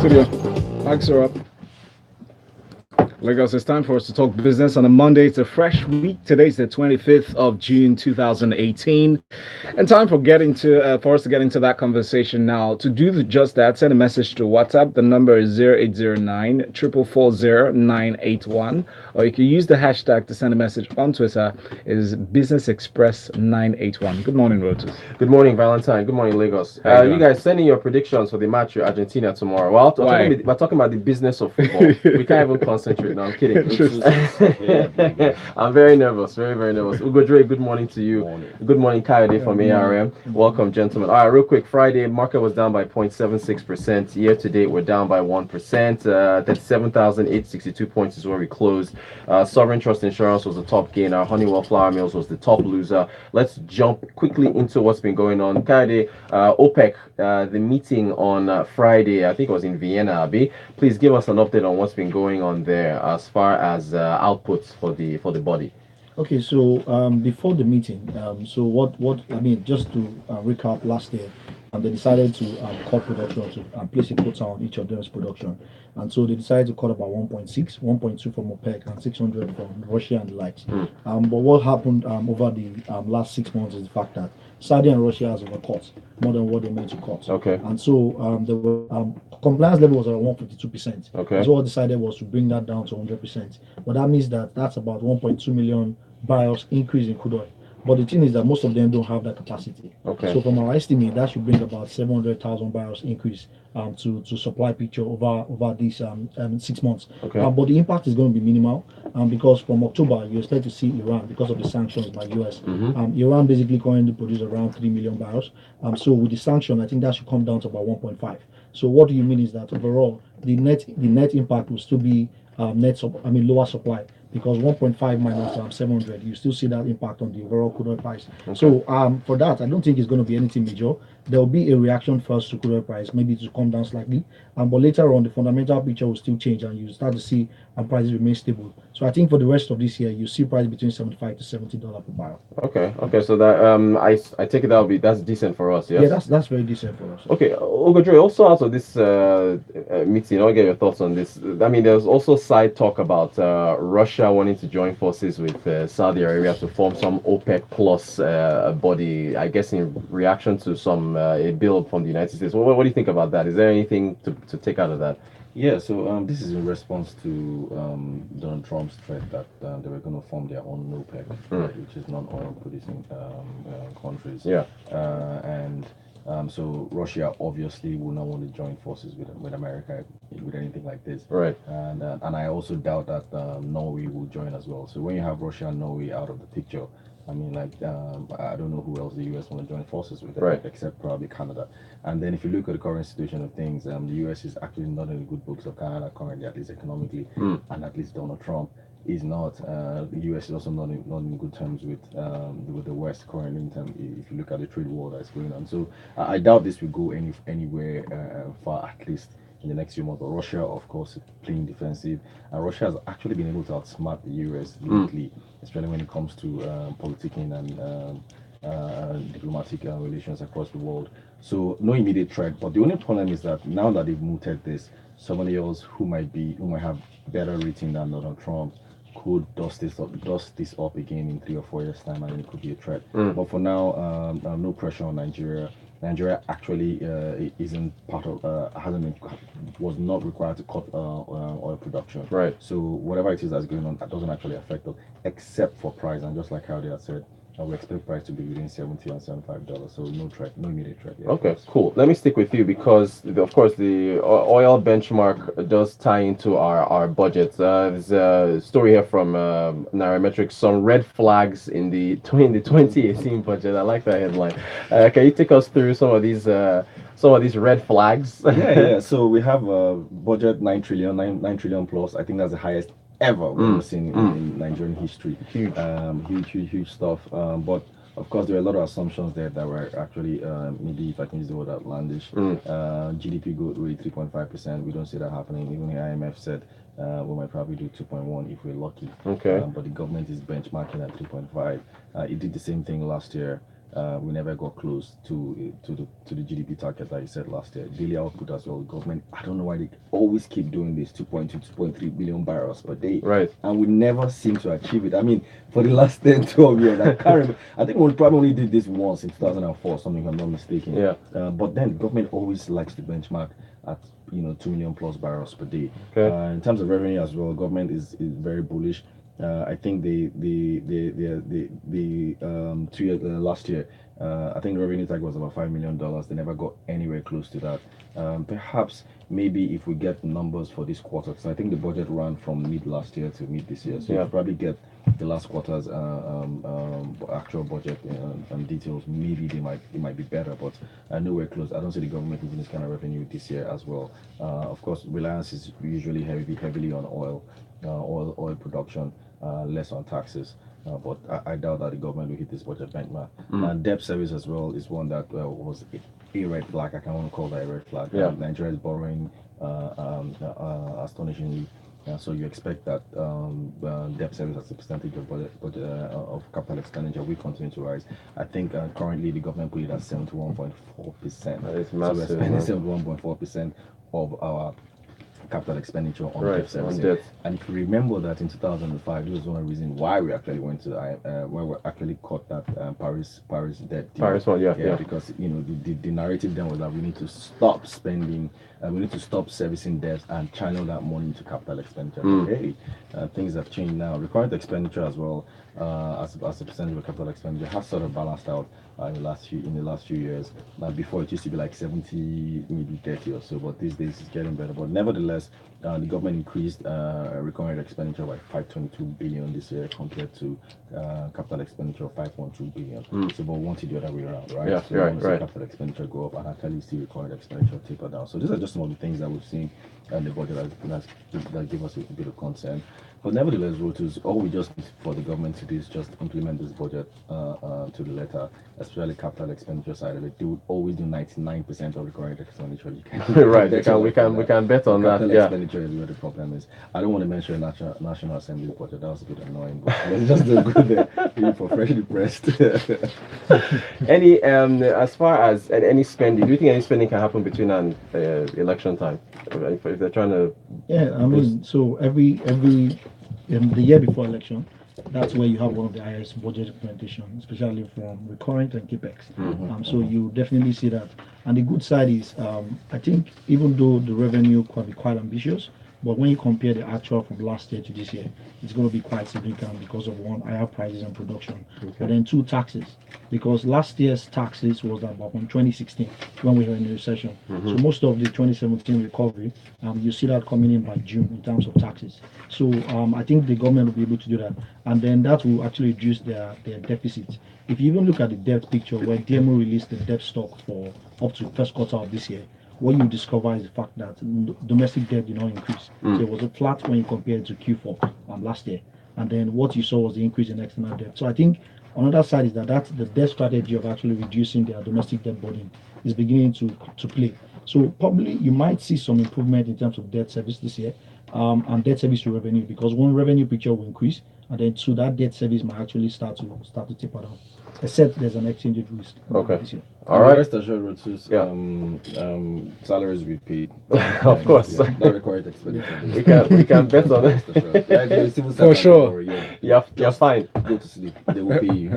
studio. Mics are up. Lagos, it's time for us to talk business on a Monday. It's a fresh week. Today's the 25th of June, 2018. And time for us to get into that conversation now. To do just that, send a message to WhatsApp. The number is 0809 444 981. Or you can use the hashtag to send a message on Twitter. It is Business Express 981. Good morning, Rotus. Good morning, Valentine. Good morning, Lagos. You guys sending your predictions for the match with Argentina tomorrow. Well, we're talking about the business of football. We can't even concentrate now. I'm kidding. I'm very nervous. Very, very nervous. Ugo Dre, good morning to you. Morning. Good morning, Kayode from ARM. Welcome, gentlemen. All right, real quick. Friday, market was down by 0.76%. Year to date, we're down by 1%. 37,862 points is where we closed. Sovereign Trust Insurance was the top gainer. Honeywell Flour Mills was the top loser. Let's jump quickly into what's been going on. Kayode, OPEC, the meeting on Friday, I think it was in Vienna, Abi. Please give us an update on what's been going on there as far as outputs for the body. Okay, so before the meeting, so what I mean, just to recap, last year, they decided to cut production to place a quota on each of them's production, and so they decided to cut about 1.6, 1.2 from OPEC and 600 from Russia and the likes. But what happened over the last 6 months is the fact that Saudi and Russia has overcut more than what they meant to cut. Okay. And so the compliance level was around 152%. Okay. So what decided was to bring that down to 100%. But that means that's about 1.2 million barrels increase in crude oil. But the thing is that most of them don't have that capacity. Okay. So from our estimate, that should bring about 700,000 barrels increase to supply picture over these 6 months. Okay. But the impact is going to be minimal because from October you start to see Iran, because of the sanctions by US. Iran basically currently produce around 3 million barrels. So with the sanction, I think that should come down to about 1.5. So what do you mean is that overall the net impact will still be lower supply, because 1.5 minus 700, you still see that impact on the overall crude oil price. Okay. So for that, I don't think it's going to be anything major. There will be a reaction first to crude oil price, maybe to come down slightly, but later on the fundamental picture will still change, and you start to see prices remain stable. So I think for the rest of this year, you see price between $75 to $70 per barrel. Okay. So that I take it that's decent for us. Yes? Yeah, that's very decent for us. Okay, Ugo Dre, also out of this meeting, I'll get your thoughts on this. I mean, there's also side talk about Russia wanting to join forces with Saudi Arabia to form some OPEC plus body, I guess in reaction to some a bill from the United States. What do you think about that? Is there anything to take out of that? Yeah, so this is in response to Donald Trump's threat that they were going to form their own OPEC, which is non-oil producing countries. Yeah. So Russia obviously will not want to join forces with America with anything like this. Right. And I also doubt that Norway will join as well. So when you have Russia and Norway out of the picture, I mean, I don't know who else the US want to join forces with, right, except probably Canada. And then if you look at the current situation of things, the US is actually not in the good books of Canada currently, at least economically, and at least Donald Trump is not. The US is also not in good terms with the West currently, in terms, if you look at the trade war that's going on. So I doubt this will go anywhere far, at least in the next few months. But Russia, of course, is playing defensive, and Russia has actually been able to outsmart the US lately, especially when it comes to politicking and diplomatic relations across the world. So no immediate threat, but the only problem is that now that they've mooted this, somebody else who might have better rating than Donald Trump could dust this up again in 3 or 4 years' time, and it could be a threat. But for now, no pressure on Nigeria. Nigeria actually isn't part of, was not required to cut oil production. Right. So whatever it is that's going on, that doesn't actually affect us, except for price. And just like how they had said, we expect price to be within $70 and $75. So no immediate threat. Yeah, okay, cool. Let me stick with you because, of course, the oil benchmark does tie into our budget. There's a story here from Nairametric, some red flags in the 2018 budget. I like that headline. Can you take us through some of these red flags? Yeah. So we have a budget 9 trillion plus. I think that's the highest ever we've ever seen in Nigerian history. Huge stuff. But of course, there are a lot of assumptions there that were actually, maybe if I can use the word outlandish. GDP growth rate 3.5%. We don't see that happening. Even the IMF said we might probably do 2.1 if we're lucky. Okay. But the government is benchmarking at 3.5. It did the same thing last year. we never got close to the GDP target that you said last year. Daily output as well. Government, I don't know why they always keep doing this 2.2, 2.3 billion barrels per day. Right. And we never seem to achieve it. I mean, for the last 10, 12 years, I can't remember. I think we probably only did this once in 2004, something if I'm not mistaken. Yeah. But then the government always likes to benchmark at 2 million plus barrels per day. Okay. In terms of revenue as well, government is very bullish. I think last year, I think the revenue tag was about $5 million. They never got anywhere close to that. Perhaps maybe if we get numbers for this quarter, because I think the budget ran from mid last year to mid this year, so Yeah. we'll probably get the last quarter's actual budget and details. Maybe it might be better, but nowhere close. I don't see the government getting this kind of revenue this year as well. Of course, reliance is usually heavily on oil production, less on taxes. But I doubt that the government will hit this budget benchmark. And debt service as well is one that was a red flag. I can't want to call that a red flag. Yeah. Nigeria is borrowing astonishingly. So you expect that debt service as a percentage of budget of capital expenditure will continue to rise. I think currently the government put it at 71.4%. That is So massive. we're spending 71.4% of our capital expenditure on Right, debt service. on debt. And if you remember that in 2005, this was one of the reasons why we actually went to why we actually caught that Paris debt deal. Paris one, yeah. Because the narrative then was that we need to stop spending, we need to stop servicing debts and channel that money into capital expenditure. Hey, things have changed now. Recurrent expenditure as well, as a percentage of capital expenditure, has sort of balanced out in the last few years. Before it used to be like 70, maybe 30 or so, but these days it's getting better. But nevertheless, the government increased recurrent expenditure by 522 billion this year compared to capital expenditure of 5.2 billion. So, but we want it the other way around, right? Yeah, so we want to see right. capital expenditure go up and actually see recurrent expenditure taper down. So these are just some of the things that we've seen in the budget that give us a bit of concern. But nevertheless, Rotus, all we just need for the government to do is just implement this budget to the letter, especially capital expenditure side of it. They would always do 99% of the current expenditure. You can Right, we can bet on that. Capital Yeah. expenditure is where the problem is. I don't want to mention National Assembly budget. That was a bit annoying, but let's just go there. For freshly pressed. Any as far as any spending, do you think any spending can happen between an election time? If they're trying to Yeah, I mean, so every the year before election, that's where you have one of the highest budget implementation, especially from recurrent and capex. So you definitely see that. And the good side is, I think even though the revenue can be quite ambitious, but when you compare the actual from last year to this year, it's going to be quite significant because of one, higher prices and production, but then two, taxes. Because last year's taxes was about from 2016 when we were in a recession. So most of the 2017 recovery, you see that coming in by June in terms of taxes. So I think the government will be able to do that, and then that will actually reduce their deficit. If you even look at the debt picture, where DMO released the debt stock for up to first quarter of this year, what you discover is the fact that domestic debt did not increase. So it was a flat when you compare it to Q4 last year. And then what you saw was the increase in external debt. So I think another side is that the debt strategy of actually reducing their domestic debt burden is beginning to play. So probably you might see some improvement in terms of debt service this year, and debt service to revenue, because one, revenue picture will increase, and then two, that debt service might actually start to taper down, except there's an exchange rate risk. Okay. This year. All right. Rest assured, Rotus, salaries will be paid. Of course. Not required expenditure. we can bet on it. For sure. You're fine. Go to sleep. They will pay you.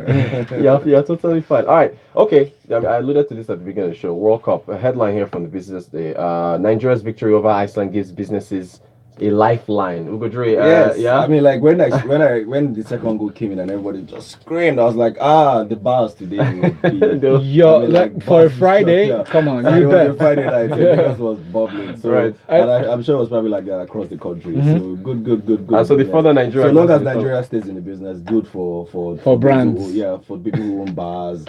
You're totally fine. All right. Okay. I alluded to this at the beginning of the show. World Cup. A headline here from the Business Day. Nigeria's victory over Iceland gives businesses a lifeline. Ugo Dre. Yes. Yeah. I mean, like when the second goal came in and everybody just screamed, I was like, the bars today will be. Yo, like for a Friday, come on, And you it was a bet. Friday night. Because was bubbling. So, Right. And I'm sure it was probably like that across the country. So good. And so the business. further Nigeria So long goes, as Nigeria stays in the business, good for brands. for people who own bars.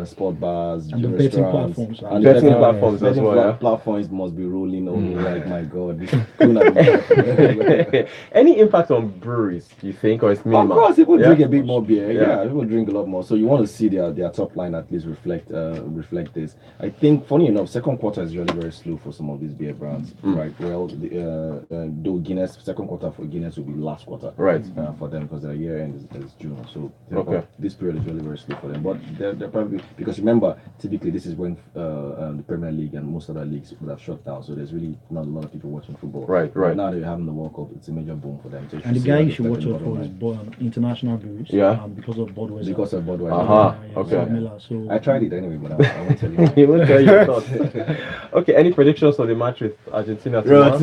Sport bars, And the betting restaurants, platforms. and Betting platforms as betting well, yeah. platforms must be rolling on. Like my God, this couldn't have been any impact on breweries, you think, or it's minimal? Of course, people Yeah? drink a bit more beer. Yeah. Yeah, people drink a lot more. So you want to see their top line at least reflect this. I think, funny enough, second quarter is usually very slow for some of these beer brands, right? Well, though Guinness, second quarter for Guinness will be last quarter, Right. For them because their year end is June. So Okay. this period is really very slow for them. But they're they're probably, because remember, typically this is when the Premier League and most other leagues would have shut down, so there's really not a lot of people watching football. Right. Now they're having the World Cup, it's a major boom for them. So And the guy you should watch out for is International Breweries. Yeah. Because of Budweiser. Because of Budweiser. Okay. Miller, so I tried it anyway, but I won't tell you. You will tell your thoughts. Okay, any predictions for the match with Argentina tomorrow?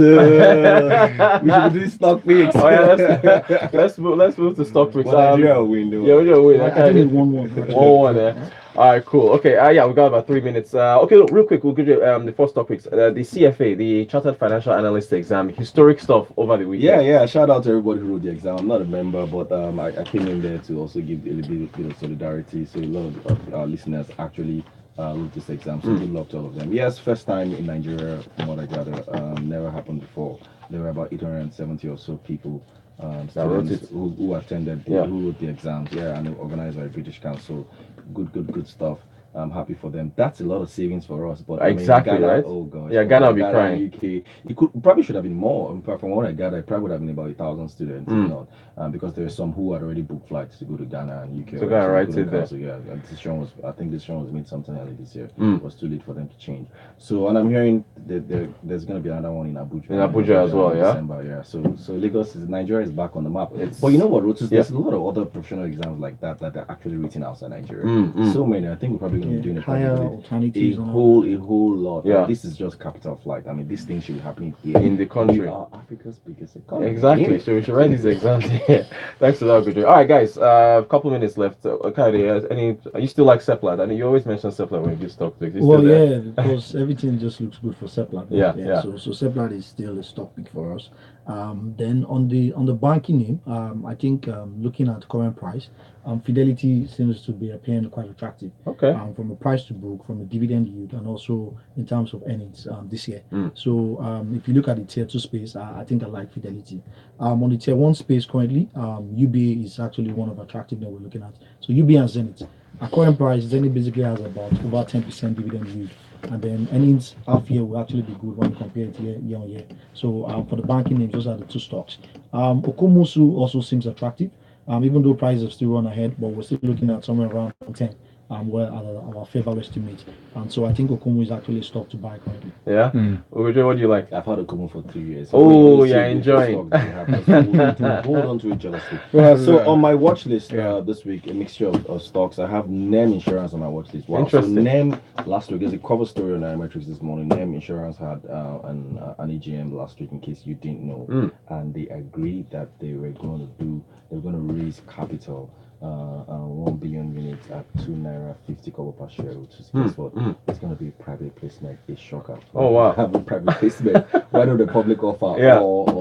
We should do stock picks. Oh yeah, let's move to stock picks. Nigeria will win though. Yeah, we'll win. I think it's 1-1. 1-1 there. All right, cool. Okay, yeah, we got about 3 minutes. Okay, look, real quick, we'll give you the first topics. The CFA, the Chartered Financial Analyst Exam, historic stuff over the weekend. Yeah. Shout out to everybody who wrote the exam. I'm not a member, but I came in there to also give a little bit of solidarity. So a lot of our listeners actually wrote this exam. So good luck to all of them. Yes, first time in Nigeria, from what I gather, never happened before. There were about 870 or so people. Students who attended, who wrote the exams, and they organized by British Council. Good stuff. I'm happy for them. That's a lot of savings for us. But exactly, Ghana, right? Oh gosh, yeah, Ghana will be crying. UK, it probably should have been more. In fact, from what I gathered, it probably would have been about 1,000 students. Because there are some who had already booked flights to go to Ghana and UK. So Ghana right there. So I think this was made sometime early this year. It was too late for them to change. So, and I'm hearing that there's going to be another one in Abuja. In Abuja as well, December, yeah. So Nigeria is back on the map. But you know what, Rotus? There's a lot of other professional exams like that are actually written outside Nigeria. So many. I think we're probably going to be doing a whole lot. Yeah. This is just capital flight. I mean, these things should be happening here in the country. We are Africa's biggest economy. Exactly. So we should write these exams here. Thanks for that, Ugo Dre. All right, guys. A couple minutes left. Kayode, you still like Seplat? I mean, you always mention Seplat when you do stock picks. Well, yeah, because everything just looks good for Seplat. Yeah. So Seplat is still a stock pick for us. Then on the banking name, I think looking at current price, Fidelity seems to be appearing quite attractive. Okay. From a price to book, from a dividend yield, and also in terms of earnings this year. So if you look at the tier 2 space, I think I like Fidelity. On the tier 1 space currently, UBA is actually one of the attractive that we're looking at. So UBA and Zenith. At current price, Zenith basically has about over 10% dividend yield. And then earnings half year will actually be good when you compare it year on year. So for the banking names, those are the two stocks. Okomusu also seems attractive, even though prices have still run ahead, but we're still looking at somewhere around 10. Where our fair value estimate, and so I think Okumu is actually a stock to buy currently. Yeah. Ugo Dre, what do you like? I've had Okumu for 3 years. Oh, yeah, enjoying. Hold on to it jealously. So on my watch list this week, a mixture of stocks. I have NEM Insurance on my watch list. Wow. Interesting. So NEM last week, there's a cover story on Nairametric this morning. NEM Insurance had an EGM last week, in case you didn't know, and they agreed that they were going to raise capital. 1 billion units at 2.50 naira per share, which is guess what? It's going to be a private placement. A shocker. Oh wow! Have a private placement. Why not the public offer or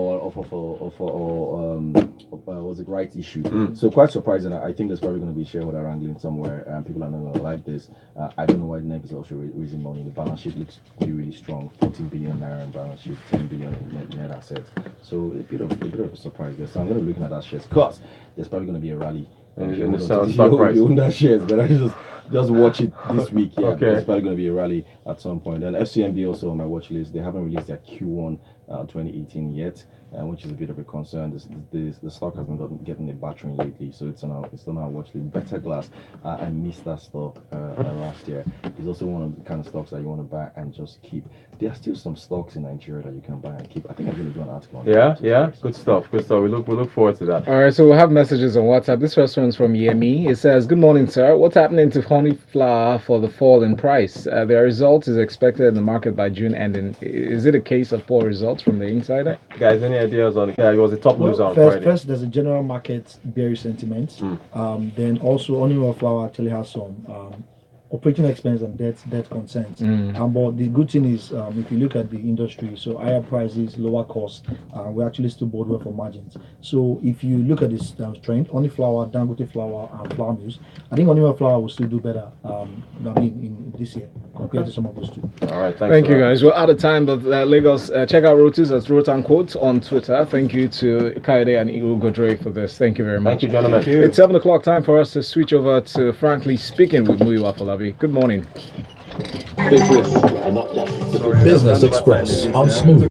was it right issue? So quite surprising. I think there's probably going to be shareholder wrangling somewhere, and people are not going to like this. I don't know why NEM is also raising money. The balance sheet looks really strong. 14 billion naira in balance sheet, 10 billion in net assets. So a bit of a surprise there. So I'm going to be looking at that shares because there's probably going to be a rally. In the stock price. You own that shares, but I just watch it this week. Yeah, Okay. There's probably going to be a rally at some point. And FCMB also on my watch list. They haven't released their Q1 2018 yet, which is a bit of a concern. The stock has been getting a battering lately, so it's on our watch list. Better Glass, I missed that stock last year. It's also one of the kind of stocks that you want to buy and just keep. There are still some stocks in Nigeria that you can buy and keep. I think I'm going to do an article on that. Yeah. Good stuff. We look forward to that. All right, so we'll have messages on WhatsApp. This first one's from Yemi. It says, "Good morning, sir. What's happening to honey flour for the fall in price? Their result is expected in the market by June ending. Is it a case of poor results from the insider?" Guys, any ideas on it? Yeah, it was a top loser on Friday. First, there's a general market bearish sentiment. Then also, honey flour actually has some operating expense and debt concerns. But the good thing is, if you look at the industry, so higher prices, lower costs, we actually still bode well for margins. So if you look at this trend, honey flour, Dangote flour, and flour mills, I think honey flour will still do better. In this year compared to some of those two. All right, Thank you, guys. We're out of time, but Lagos, check out Rotus as Rotan Quotes on Twitter. Thank you to Kayode and Ugo Dre for this. Thank you very much. Thank you, gentlemen. It's 7 o'clock time for us to switch over to Frankly Speaking with Muyiwa Falabi. Good morning. Business Express on Smooth